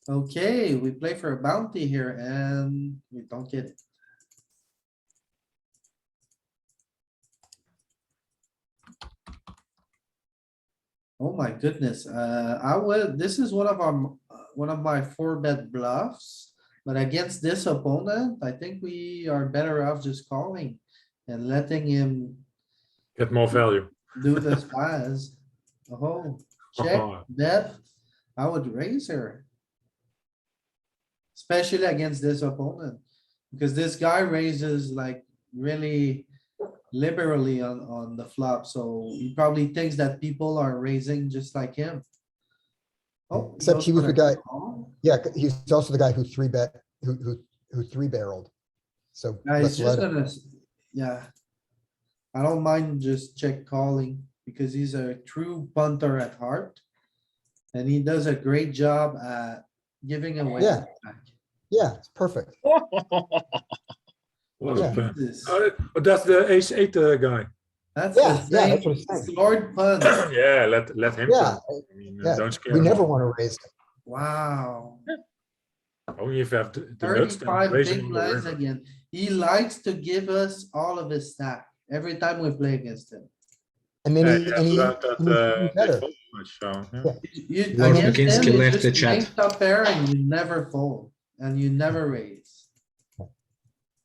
Speaker 5: okay, we play for a bounty here and we don't get it. Oh my goodness, this is one of my 4-bet bluffs, but against this opponent, I think we are better off just calling and letting him
Speaker 7: Get more value.
Speaker 5: do the spaz. Oh, check,
Speaker 7: Oh.
Speaker 5: bet, I would raise her. Especially against this opponent, because this guy raises like really liberally on the flop, so he probably thinks that people are raising just like him. Oh,
Speaker 8: Except
Speaker 5: goes
Speaker 8: he was
Speaker 5: for
Speaker 8: the guy,
Speaker 5: call.
Speaker 8: yeah, he's also the guy who who 3-barreled. So
Speaker 5: Yeah, he's
Speaker 8: let's
Speaker 5: just
Speaker 8: let him.
Speaker 5: gonna, yeah. I don't mind just check calling because he's a true punter at heart. And he does a great job at giving away.
Speaker 8: Yeah.
Speaker 5: the stack.
Speaker 8: Yeah, it's perfect.
Speaker 7: What
Speaker 8: Yeah.
Speaker 7: a plan.
Speaker 5: Jesus,
Speaker 7: But that's the ace 8 guy.
Speaker 5: that's
Speaker 8: Yeah,
Speaker 5: the
Speaker 8: yeah, that's
Speaker 5: same,
Speaker 8: what I'm saying.
Speaker 5: Lord Punt.
Speaker 7: Yeah, let him.
Speaker 8: Yeah,
Speaker 7: play. I mean,
Speaker 8: yeah,
Speaker 7: don't scare
Speaker 8: we
Speaker 7: him
Speaker 8: never
Speaker 7: off.
Speaker 8: want to raise.
Speaker 5: Wow.
Speaker 7: Only if you have the nuts, then
Speaker 5: 35
Speaker 7: raise him
Speaker 5: big
Speaker 7: on the
Speaker 5: blinds
Speaker 7: river.
Speaker 5: again. He likes to give us all of his stack every time we play against him.
Speaker 8: And then
Speaker 7: Yeah,
Speaker 8: he,
Speaker 7: you
Speaker 8: and
Speaker 7: have
Speaker 8: he,
Speaker 7: learned that
Speaker 8: and he's doing
Speaker 7: they
Speaker 8: better.
Speaker 7: fold much, so, yeah.
Speaker 8: Yeah.
Speaker 5: You,
Speaker 2: Lord
Speaker 5: against him,
Speaker 2: McKinsey
Speaker 5: you
Speaker 2: left the
Speaker 5: just
Speaker 2: chat.
Speaker 5: make top pair and you never fold and you never raise.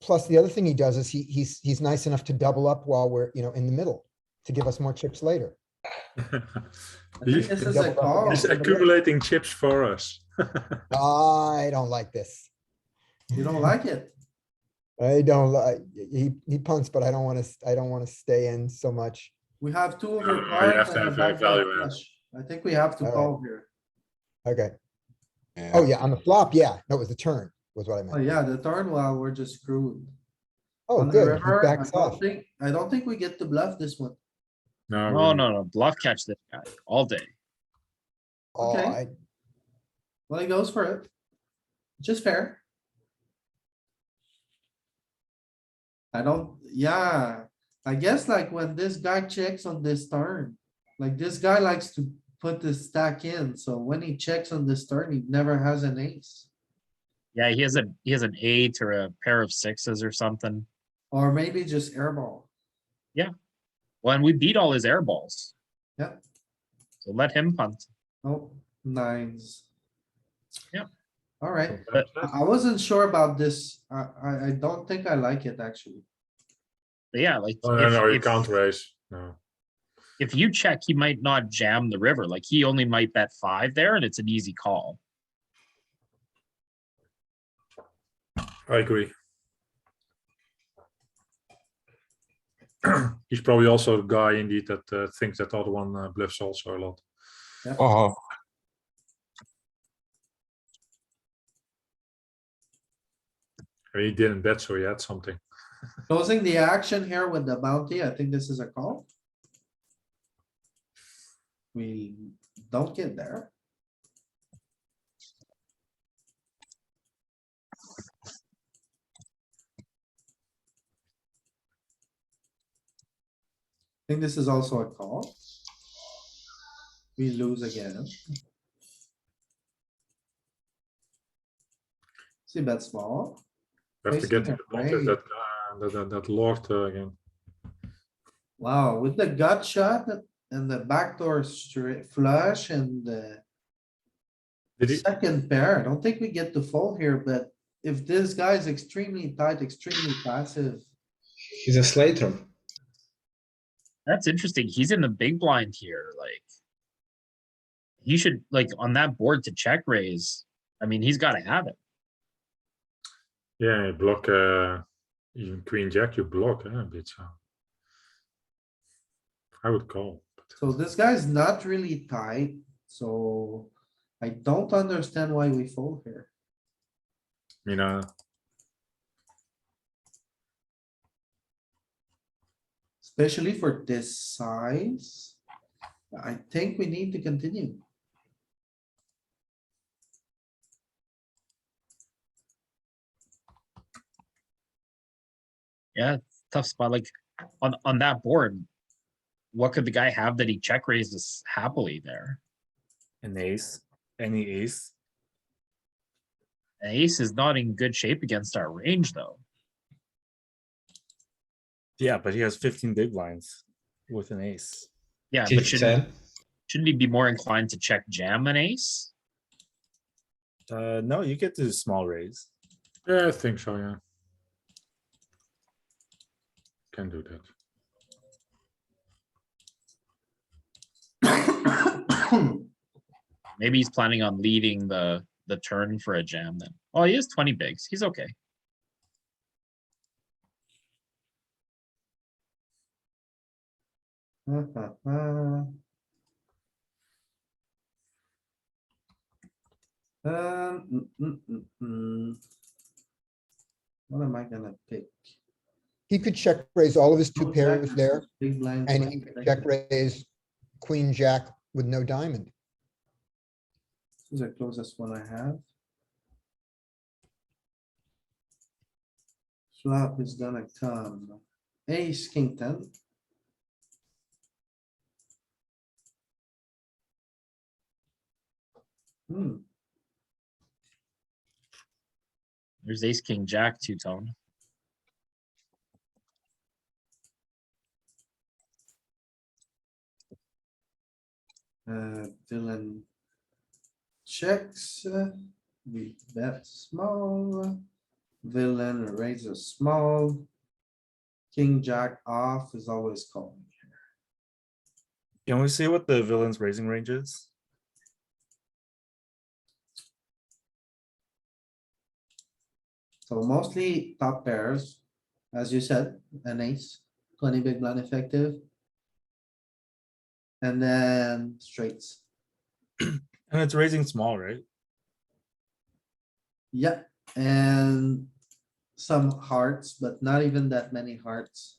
Speaker 8: Plus, the other thing he does is he's nice enough to double up while we're, in the middle to give us more chips later.
Speaker 5: I think
Speaker 7: He's
Speaker 5: this is a
Speaker 8: doubled up
Speaker 5: call.
Speaker 8: against
Speaker 7: accumulating chips for us.
Speaker 8: I don't like this.
Speaker 5: You don't like it?
Speaker 8: I don't like, he punts, but I don't want to stay in so much.
Speaker 5: We have two over
Speaker 7: you
Speaker 5: cards
Speaker 7: have to
Speaker 5: and a
Speaker 7: have a
Speaker 5: backdoor
Speaker 7: value hand.
Speaker 5: flush. I think we have to
Speaker 8: All right.
Speaker 5: call here.
Speaker 8: Okay.
Speaker 3: Yeah.
Speaker 8: Oh, yeah, on the flop, yeah. No, it was the turn, was what I
Speaker 5: Oh
Speaker 8: meant.
Speaker 5: yeah, the turn, well, we're just screwed.
Speaker 8: Oh,
Speaker 5: On the
Speaker 8: good. He
Speaker 5: river,
Speaker 8: backs off.
Speaker 5: I don't think we get to bluff this one.
Speaker 7: No,
Speaker 10: No,
Speaker 7: we-
Speaker 10: no, no. Bluff catch this guy all day.
Speaker 8: Oh,
Speaker 5: Okay. Well, he goes for it. Just fair. Yeah, I guess like when this guy checks on this turn, like this guy likes to put the stack in, so when he checks on this turn, he never has an ace.
Speaker 10: Yeah, he has an 8 or a pair of 6s or something.
Speaker 5: Or maybe just airball.
Speaker 10: Well, and we beat all his air balls.
Speaker 5: Yeah.
Speaker 10: So let him punt.
Speaker 5: Oh, nines.
Speaker 10: Yeah.
Speaker 5: Alright,
Speaker 10: But-
Speaker 5: I wasn't sure about this. I don't think I like it actually.
Speaker 10: But yeah, like
Speaker 7: Oh, no, you can't raise. No.
Speaker 10: if you check, he might not jam the river. Like he only might bet 5 there, and it's an easy call.
Speaker 7: I agree. He's probably also the guy indeed that thinks that the other one bluffs also a lot.
Speaker 3: Oh,
Speaker 7: I mean, he didn't bet, so he had something.
Speaker 5: Closing the action here with the bounty, I think this is a call. We don't get there. I think this is also a call. We lose again. See, bet small.
Speaker 7: We have to get to
Speaker 5: Facing
Speaker 7: the
Speaker 5: a
Speaker 7: bottom
Speaker 5: raise.
Speaker 7: that lord again.
Speaker 5: Wow, with the gut shot and the backdoor straight flush and the
Speaker 7: Did he?
Speaker 5: second pair, I don't think we get to fold here, but if this guy is extremely tight, extremely passive.
Speaker 2: He's a Slater.
Speaker 10: That's interesting. He's in the big blind here. Like he should like on that board to check raise. I mean, he's got to have it.
Speaker 7: Yeah, you block even queen jack. You block a bit. So I would call.
Speaker 5: So this guy's not really tight, so I don't understand why we fold here.
Speaker 7: I mean,
Speaker 5: Especially for this size. I think we need to continue.
Speaker 10: Yeah, it's a tough spot. Like on that board, what could the guy have that he check raises happily there?
Speaker 11: An ace, any ace.
Speaker 10: An ace is not in good shape against our range, though.
Speaker 11: Yeah, but he has 15 big blinds with an ace.
Speaker 10: Yeah,
Speaker 2: King
Speaker 10: but shouldn't
Speaker 2: 10.
Speaker 10: he be more inclined to check jam an ace?
Speaker 11: No, you get to small raise.
Speaker 7: yeah, I think so. Yeah, can do that.
Speaker 10: Maybe he's planning on leading the turn for a jam then. Oh, he has 20 bigs. He's okay.
Speaker 5: What am I gonna pick?
Speaker 8: He could check raise all of his two
Speaker 5: No
Speaker 8: pairs
Speaker 5: jack,
Speaker 8: there,
Speaker 5: Big blind.
Speaker 8: and
Speaker 5: flat
Speaker 8: he could
Speaker 5: jack.
Speaker 8: check raise queen, jack with no diamond.
Speaker 5: This is the closest one I have. Flop is gonna come. Ace, king ten.
Speaker 10: There's ace, king, jack, two-tone.
Speaker 5: Villain checks, we bet small. Villain raises small. King, jack off is always calling.
Speaker 11: Can we see what the villain's raising range is?
Speaker 5: So mostly top pairs, as you said, an ace, 20 big blind effective. And then straights.
Speaker 11: And it's raising small, right?
Speaker 5: Yeah, and some hearts, but not even that many hearts.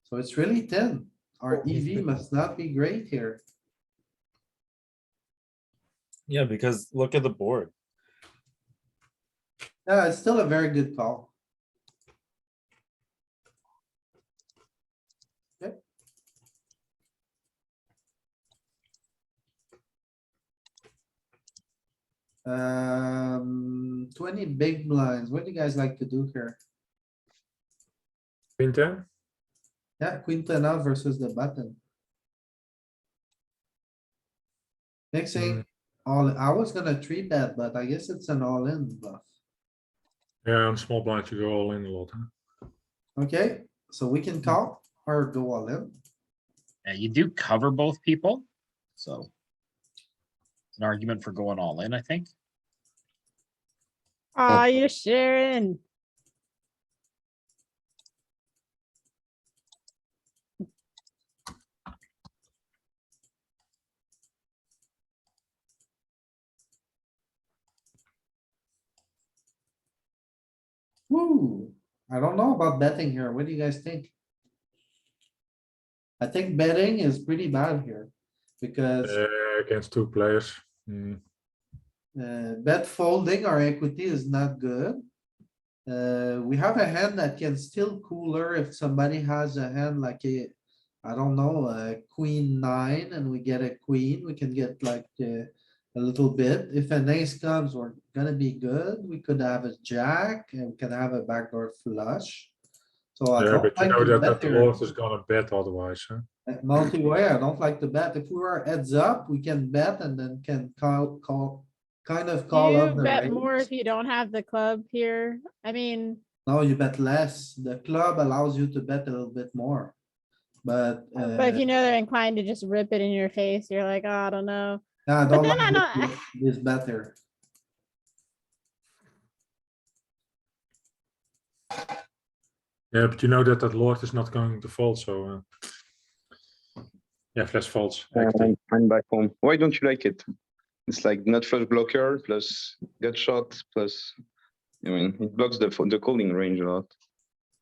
Speaker 5: So it's really thin. Our
Speaker 8: Oh, he's
Speaker 5: EV
Speaker 8: good.
Speaker 5: must not be great here.
Speaker 11: Yeah, because look at the board.
Speaker 5: Yeah, it's still a very good call. Okay. 20 big blinds. What do you guys like to do here?
Speaker 7: Queen 10?
Speaker 5: Yeah, queen ten out versus the button. Mixing all, I was gonna three bet, but I guess it's an all-in bluff.
Speaker 7: Yeah, on small blind you go all in a lot. Huh?
Speaker 5: Okay, so we can call or go all in.
Speaker 10: Yeah, you do cover both people, so. An argument for going all in, I think.
Speaker 4: Aw, you're sharing.
Speaker 5: Woo, I don't know about betting here. What do you guys think? I think betting is pretty bad here because
Speaker 7: Against two players.
Speaker 5: bet folding our equity is not good. We have a hand that can still cooler if somebody has a hand like a, I don't know, a queen nine and we get a queen, we can get like a little bit. If an ace comes, we're gonna be good. We could have a jack and we can have a backdoor flush. So I
Speaker 7: Yeah,
Speaker 5: don't
Speaker 7: but you
Speaker 5: like
Speaker 7: know
Speaker 5: to
Speaker 7: that,
Speaker 5: bet
Speaker 7: that the
Speaker 5: here.
Speaker 7: Lord is gonna bet otherwise. Huh?
Speaker 5: Multi-way, I don't like to bet. If we were heads up, we can bet and then can kind of call
Speaker 4: You
Speaker 5: up the
Speaker 4: bet more
Speaker 5: range.
Speaker 4: if you don't have the club here. I mean,
Speaker 5: No, you bet less. The club allows you to bet a little bit more. But,
Speaker 4: but if you know they're inclined to just rip it in your face, you're like, oh, I don't know.
Speaker 5: I
Speaker 4: But
Speaker 5: don't
Speaker 4: then I
Speaker 5: like
Speaker 4: don't,
Speaker 5: this better.
Speaker 7: Yeah, but you know that that Lord is not going to fold, so yeah, flash folds. Equity.
Speaker 9: I'm back home. Why don't you like it? It's like not first blocker plus gut shot plus. I mean, it blocks the calling range a lot.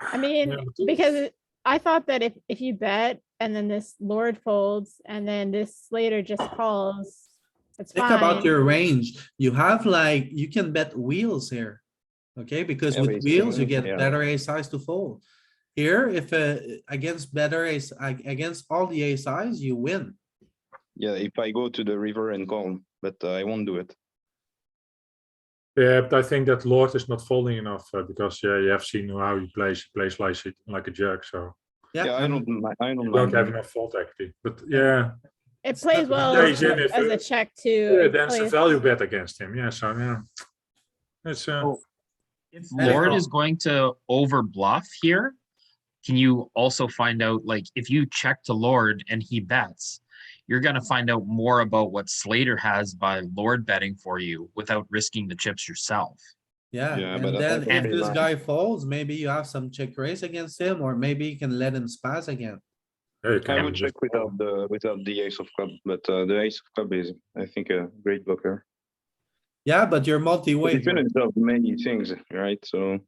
Speaker 4: I mean,
Speaker 7: Yeah, but
Speaker 4: because I thought that if you bet and then this lord folds and then this Slater just calls, it's
Speaker 5: Think about
Speaker 4: fine.
Speaker 5: your range. You have like, you can bet wheels here. Okay, because
Speaker 9: Yeah,
Speaker 5: with
Speaker 9: but it's
Speaker 5: wheels, you
Speaker 9: king,
Speaker 5: get
Speaker 9: yeah.
Speaker 5: better ace size to fold. Here, if against better ace, against all the ace size, you win.
Speaker 9: Yeah, if I go to the river and call, but I won't do it.
Speaker 7: Yeah, but I think that Lord is not folding enough because yeah, you have seen how he plays. He plays like a jerk, so
Speaker 9: Yeah, I don't
Speaker 7: you don't
Speaker 9: mind.
Speaker 7: have enough fold equity. But yeah,
Speaker 4: It plays well
Speaker 7: yeah, he's in it.
Speaker 4: as a check too.
Speaker 7: Yeah,
Speaker 4: It
Speaker 7: that's a
Speaker 4: plays-
Speaker 7: value bet against him. Yeah, so yeah, it's
Speaker 10: If
Speaker 5: Anyhow.
Speaker 10: Lord is going to over bluff here, can you also find out, like, if you check to Lord and he bets, you're gonna find out more about what Slater has by Lord betting for you without risking the chips yourself.
Speaker 5: Yeah,
Speaker 9: Yeah, but
Speaker 5: and
Speaker 9: that's
Speaker 5: then
Speaker 9: also
Speaker 5: if
Speaker 9: pretty
Speaker 5: this
Speaker 9: nice.
Speaker 5: guy folds, maybe you have some check raise against him, or maybe you can let him spaz again.
Speaker 7: yeah, you can
Speaker 9: I
Speaker 7: even
Speaker 9: would
Speaker 7: just
Speaker 9: check without the ace of club, but the ace of club is, I think, a great blocker.
Speaker 5: Yeah, but you're multi-way
Speaker 9: It can
Speaker 5: here.
Speaker 9: observe many things, right? So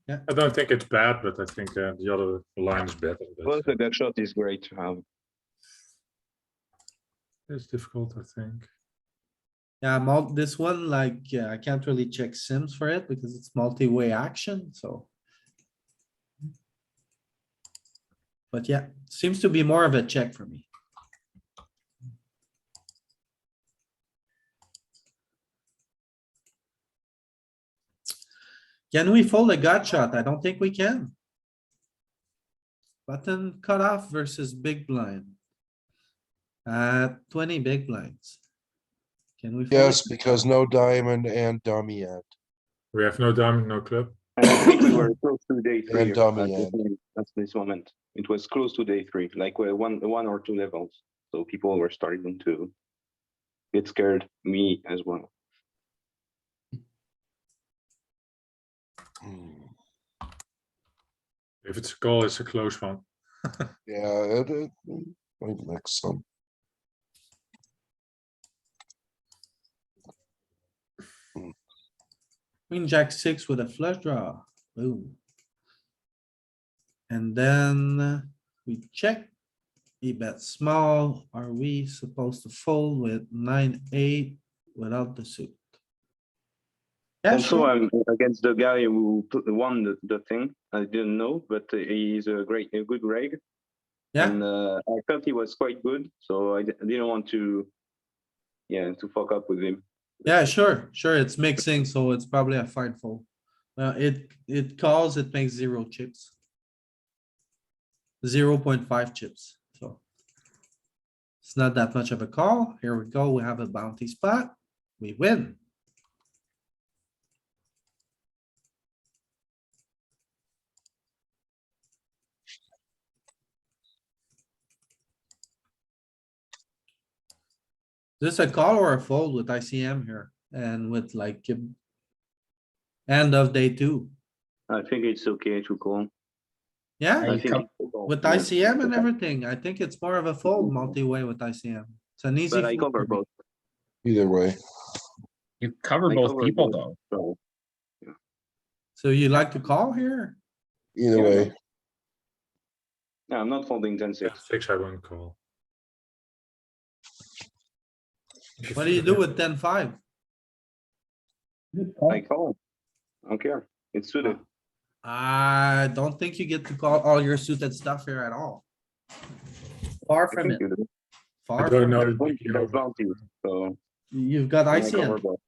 Speaker 7: I don't think it's bad, but I think the other line is better.
Speaker 9: plus
Speaker 7: But,
Speaker 9: the gut shot is great to have.
Speaker 7: it's difficult, I think.
Speaker 5: Yeah, this one, like, yeah, I can't really check sims for it because it's multi-way action, so. But yeah, seems to be more of a check for me. Can we fold a gut shot? I don't think we can. Button cutoff versus big blind. 20 big blinds. Can we? fold
Speaker 3: Yes,
Speaker 5: it?
Speaker 3: because no diamond and dummy end.
Speaker 7: We have no diamond, no club.
Speaker 9: And I think we were close to day 3
Speaker 3: And dummy end.
Speaker 9: at this moment. It was close to day 3, like one or two levels. So people were starting to get scared, me as well.
Speaker 7: If it's a call, it's a close one.
Speaker 3: Yeah, it might mix some.
Speaker 5: Queen jack 6 with a flush draw. Boom. And then we check. He bet small. Are we supposed to fold with 9-8 without the suit? Yeah,
Speaker 9: Also,
Speaker 5: sure.
Speaker 9: I'm against the guy who won the thing. I didn't know, but he's a good reg.
Speaker 5: Yeah,
Speaker 9: And I felt he was quite good, so I didn't want to, to fuck up with him.
Speaker 5: yeah, sure, sure. It's mixing, so it's probably a fine fold. It calls, it makes 0 chips. 0.5 chips, so. It's not that much of a call. Here we go. We have a bounty spot. We win. Is this a call or a fold with ICM here and with like end of day 2?
Speaker 9: I think it's okay to call.
Speaker 5: Yeah,
Speaker 10: Are
Speaker 9: I
Speaker 10: you
Speaker 9: think
Speaker 10: com-
Speaker 9: it's a call,
Speaker 5: with
Speaker 9: yeah.
Speaker 5: ICM and everything. I think it's more of a fold multi-way with ICM. It's an easy.
Speaker 9: But I
Speaker 5: fold
Speaker 9: cover
Speaker 5: for me.
Speaker 9: both.
Speaker 3: Either way.
Speaker 10: You cover
Speaker 9: I
Speaker 10: both
Speaker 9: cover
Speaker 10: people
Speaker 9: both,
Speaker 10: though.
Speaker 9: so,
Speaker 5: So you like to call here?
Speaker 3: Either
Speaker 9: Yeah.
Speaker 3: way.
Speaker 9: yeah, I'm not folding 10-6.
Speaker 7: 6 I won't call.
Speaker 5: What do you do with 10-5?
Speaker 9: I call. I don't care. It's suited.
Speaker 5: I don't think you get to call all your suited stuff here at all. Far
Speaker 9: I
Speaker 5: from
Speaker 9: think
Speaker 5: it.
Speaker 9: you do.
Speaker 5: Far
Speaker 7: I don't
Speaker 5: from
Speaker 7: know.
Speaker 5: it.
Speaker 9: There's bounty, so
Speaker 5: You've got
Speaker 9: I cover
Speaker 5: ICM.
Speaker 9: both.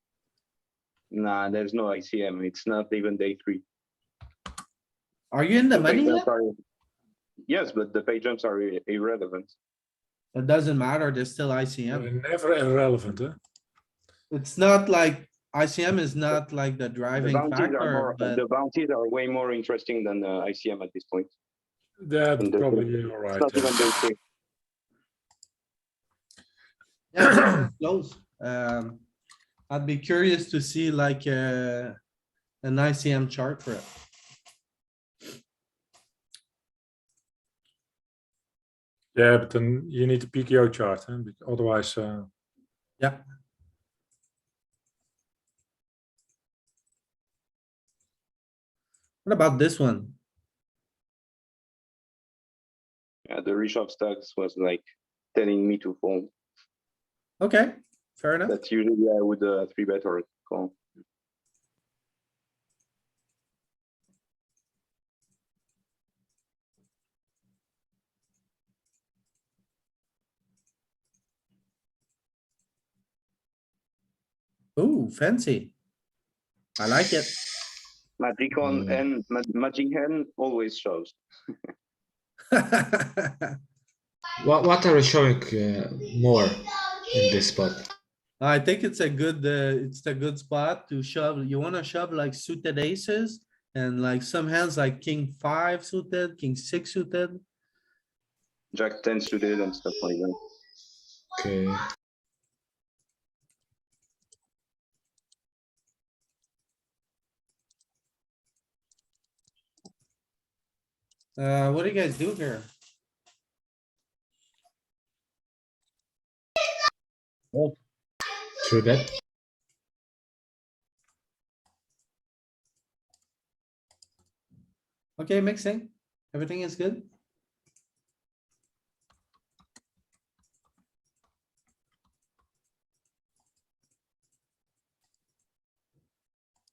Speaker 9: Nah, there's no ICM. It's not even day 3.
Speaker 5: Are you in the
Speaker 9: The pay
Speaker 5: money
Speaker 9: jumps
Speaker 5: yet?
Speaker 9: are- Yes, but the pay jumps are irrelevant.
Speaker 5: It doesn't matter. There's still ICM.
Speaker 7: Never irrelevant, huh?
Speaker 5: It's not like ICM is not like the
Speaker 9: The
Speaker 5: driving
Speaker 9: bounties are
Speaker 5: factor, but
Speaker 9: the bounties are way more interesting than ICM at this point.
Speaker 7: That's
Speaker 9: And the-
Speaker 7: probably you're
Speaker 9: It's
Speaker 7: right.
Speaker 9: not even day 3.
Speaker 5: yeah, it's close. I'd be curious to see like an ICM chart for it.
Speaker 7: Yeah, but then you need the PKO chart, huh? Otherwise,
Speaker 5: Yeah. What about this one?
Speaker 9: Yeah, the reshove stacks was like telling me to fold.
Speaker 5: Okay, fair enough.
Speaker 9: That's usually I would 3-bet or call.
Speaker 5: Ooh, fancy. I like it.
Speaker 9: Magic on and magic hand always shoves.
Speaker 11: What are you showing more in this spot?
Speaker 5: I think it's a good spot to shove. You wanna shove like suited aces and like some hands like king 5 suited, king 6 suited.
Speaker 9: Jack 10 suited and stuff like that.
Speaker 11: Okay.
Speaker 5: What do you guys do here?
Speaker 11: True bet.
Speaker 5: Okay, mixing. Everything is good.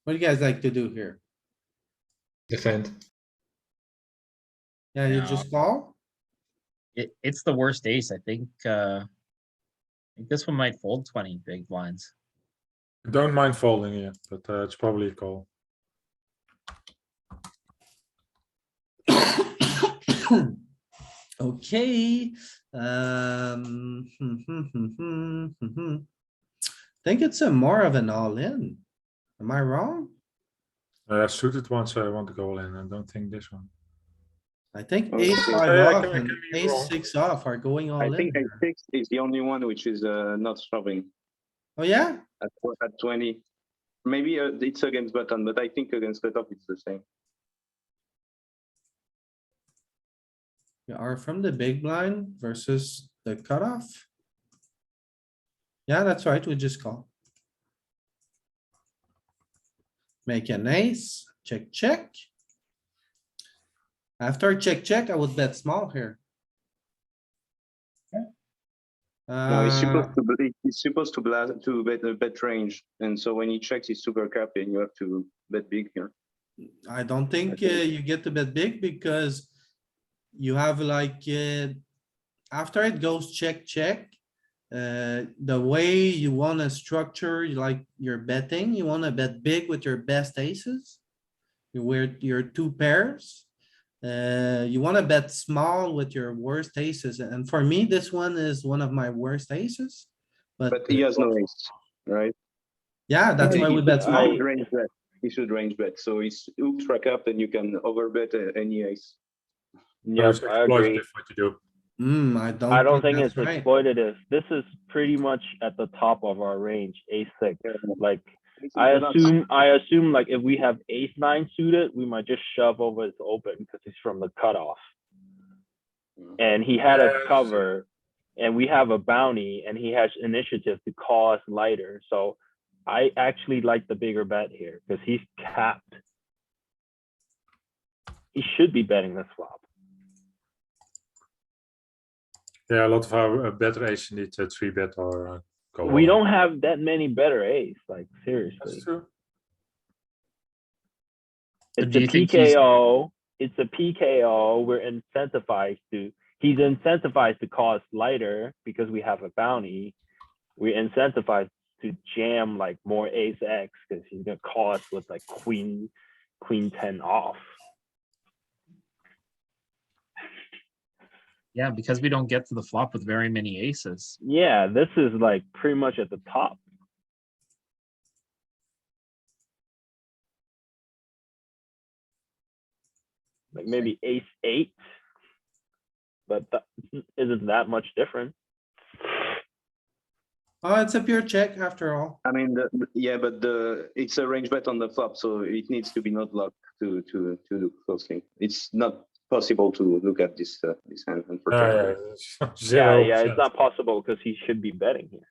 Speaker 5: What do you guys like to do here?
Speaker 11: Defend.
Speaker 5: Yeah, you
Speaker 10: Yeah.
Speaker 5: just call?
Speaker 10: It's the worst ace. I think this one might fold 20 big blinds.
Speaker 7: don't mind folding here, but it's probably a call.
Speaker 5: Okay, think it's a more of an all-in. Am I wrong?
Speaker 7: Suited ones I want to go all in. I don't think this one.
Speaker 5: I think
Speaker 9: Okay.
Speaker 5: ace five
Speaker 7: Yeah, I
Speaker 5: off
Speaker 7: can- I
Speaker 5: and
Speaker 7: can be
Speaker 5: ace
Speaker 7: wrong.
Speaker 5: six off are going
Speaker 9: I
Speaker 5: all in
Speaker 9: think
Speaker 5: here.
Speaker 9: A6 is the only one which is not shoving
Speaker 5: Oh, yeah?
Speaker 9: at 20. Maybe it's against button, but I think against cutoff it's the same.
Speaker 5: We are from the big blind versus the cutoff. Yeah, that's right, we just call. Make an ace, check, check. After check, check, I would bet small here.
Speaker 9: No, he's supposed
Speaker 5: Uh,
Speaker 9: to he's supposed to blast to bet range, and so when he checks, he's super capped, and you have to bet big here.
Speaker 5: I don't think you get to bet big because you have like, after it goes check, check. The way you wanna structure, like your betting, you wanna bet big with your best aces. Where your two pairs. You wanna bet small with your worst aces, and for me, this one is one of my worst aces.
Speaker 9: But he has no ace, right?
Speaker 5: Yeah, that's why we bet
Speaker 9: He
Speaker 5: small.
Speaker 9: should range bet. He should range bet. So he's ultra capped, and you can overbet any ace.
Speaker 12: Yep,
Speaker 7: It's
Speaker 12: I agree.
Speaker 7: exploitative what you do.
Speaker 5: I
Speaker 12: I don't think
Speaker 5: that's
Speaker 12: it's
Speaker 5: right.
Speaker 12: exploitative. This is pretty much at the top of our range, ace-6. Like,
Speaker 9: This is
Speaker 12: I
Speaker 9: the nuts.
Speaker 12: assume like if we have ace-9 suited, we might just shove over his open because he's from the cutoff. And he had us
Speaker 7: Yes.
Speaker 12: cover, and we have a bounty, and he has initiative to call us lighter. So I actually like the bigger bet here because he's capped. He should be betting this flop.
Speaker 7: Yeah, a lot of our better ace need to 3-bet or go
Speaker 12: We
Speaker 7: all in.
Speaker 12: don't have that many better ace, like seriously.
Speaker 7: That's true.
Speaker 12: It's
Speaker 10: do
Speaker 12: a
Speaker 10: you think he's-
Speaker 12: PKO. It's a PKO. We're incentivized to. He's incentivized to call us lighter because we have a bounty. We're incentivized to jam like more ace X because he's gonna call us with like queen 10 off.
Speaker 10: Yeah, because we don't get to the flop with very many aces.
Speaker 12: Yeah, this is like pretty much at the top. Like maybe ace-8, but that isn't that much different.
Speaker 5: Oh, it's a pure check after all.
Speaker 9: I mean, yeah, but it's a range bet on the flop, so it needs to be not locked to do closely. It's not possible to look at this hand and for check.
Speaker 7: Yeah,
Speaker 12: Yeah,
Speaker 7: 0%.
Speaker 12: it's not possible because he should be betting here.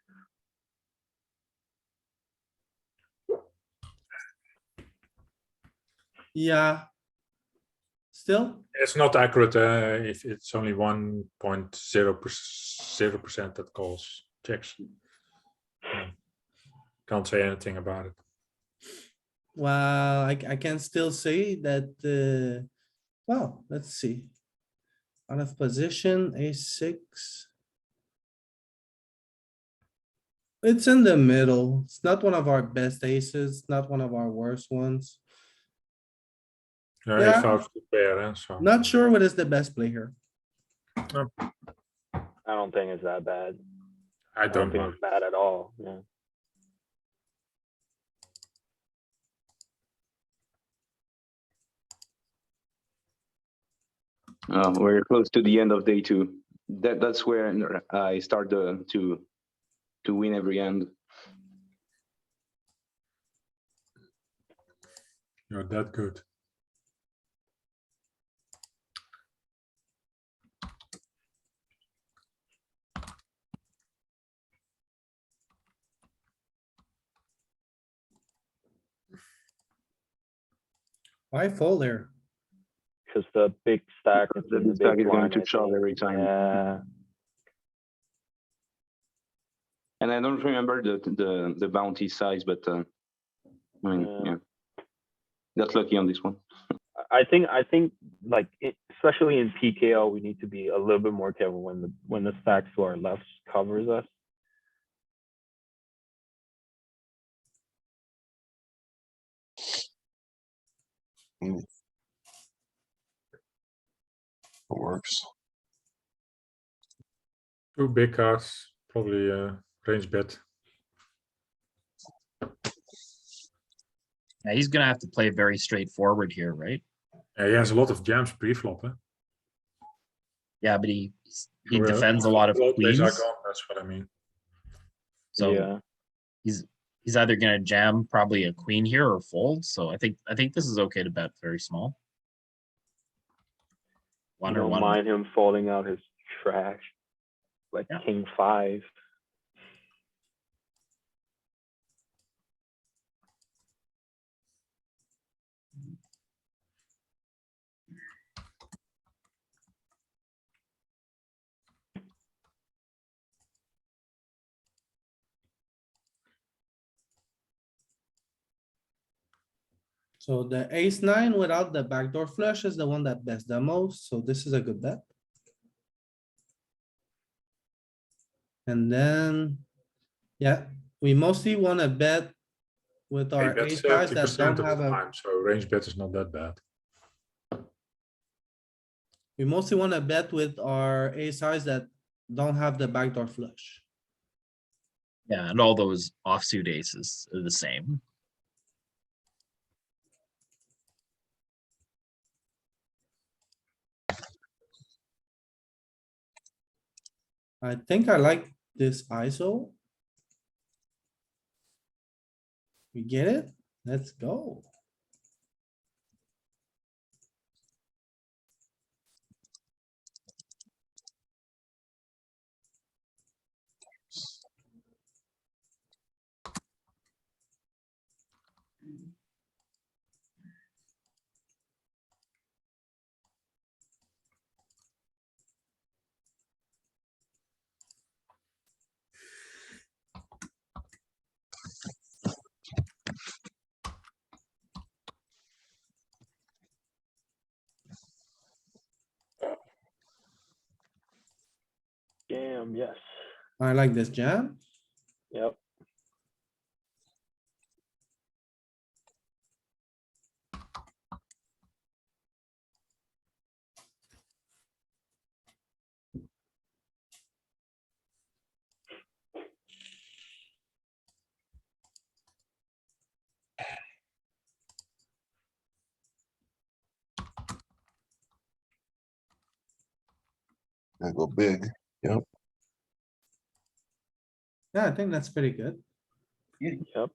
Speaker 5: Yeah. Still,
Speaker 7: It's not accurate if it's only 1.0% that calls checks. Can't say anything about it.
Speaker 5: well, I can still say that, well, let's see. Out of position, a6. It's in the middle. It's not one of our best aces, not one of our worst ones. Yeah.
Speaker 7: If I was to pair, so
Speaker 5: Not sure what is the best play here.
Speaker 12: I don't think it's that bad.
Speaker 7: I
Speaker 12: I don't
Speaker 7: don't
Speaker 12: think
Speaker 7: mind.
Speaker 12: it's bad at all. Yeah.
Speaker 9: We're close to the end of day 2. That's where I start to win every hand.
Speaker 7: You're that good.
Speaker 5: Why fold there?
Speaker 12: Because the big stack is
Speaker 9: The
Speaker 12: in the
Speaker 9: stack
Speaker 12: big
Speaker 9: is going
Speaker 12: blind,
Speaker 9: to
Speaker 12: I
Speaker 9: shove
Speaker 12: think.
Speaker 9: every time.
Speaker 12: Yeah.
Speaker 9: And I don't remember the bounty size, but I mean, yeah, got lucky on this one.
Speaker 12: I think like especially in PKO, we need to be a little bit more careful when the stack to our left covers us.
Speaker 3: It works.
Speaker 7: Two big cards, probably range bet.
Speaker 10: Yeah, he's gonna have to play very straightforward here, right?
Speaker 7: Yeah, he has a lot of jams pre-flop. Huh?
Speaker 10: Yeah, but he
Speaker 7: Well,
Speaker 10: defends a lot of
Speaker 7: low plays are
Speaker 10: queens,
Speaker 7: gone, that's what I mean.
Speaker 10: so
Speaker 12: Yeah.
Speaker 10: he's either gonna jam probably a queen here or fold. So I think this is okay to bet very small.
Speaker 12: You
Speaker 10: One or
Speaker 12: don't
Speaker 10: one.
Speaker 12: mind him folding out his trash, like
Speaker 10: Yeah.
Speaker 12: king 5.
Speaker 5: So the ace nine without the backdoor flush is the one that bets the most, so this is a good bet. And then, yeah, we mostly wanna bet with
Speaker 7: He
Speaker 5: our
Speaker 7: bets
Speaker 5: ace guys that
Speaker 7: 70%
Speaker 5: don't
Speaker 7: of
Speaker 5: have
Speaker 7: the
Speaker 5: a,
Speaker 7: time, so range bet is not that bad.
Speaker 5: we mostly wanna bet with our ace eyes that don't have the backdoor flush.
Speaker 10: Yeah, and all those offsuit aces are the same.
Speaker 5: I think I like this ISO. We get it? Let's go.
Speaker 12: Damn, yes.
Speaker 5: I like this jam.
Speaker 12: Yep.
Speaker 3: I go big. Yep.
Speaker 5: Yeah, I think that's pretty good.
Speaker 12: Yep.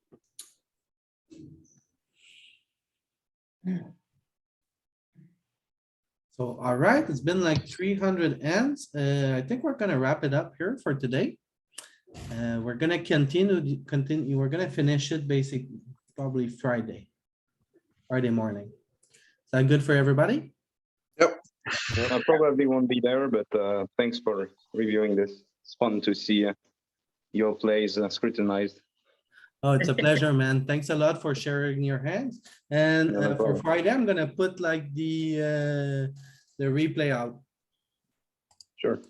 Speaker 5: So, alright, it's been like 300 ends. I think we're gonna wrap it up here for today. We're gonna continue, we're gonna finish it basically probably Friday morning. Is that good for everybody?
Speaker 9: I probably won't be there, but thanks for reviewing this. It's fun to see your plays scrutinized.
Speaker 5: Oh, it's a pleasure, man. Thanks a lot for sharing your hands. And
Speaker 9: No, no
Speaker 5: for
Speaker 9: problem.
Speaker 5: Friday, I'm gonna put like the replay out.
Speaker 9: Sure.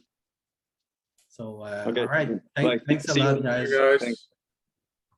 Speaker 5: So,
Speaker 9: Okay.
Speaker 5: alright,
Speaker 9: Bye.
Speaker 5: thanks a
Speaker 9: See you.
Speaker 5: lot, guys.
Speaker 7: Hey guys.
Speaker 9: Thanks.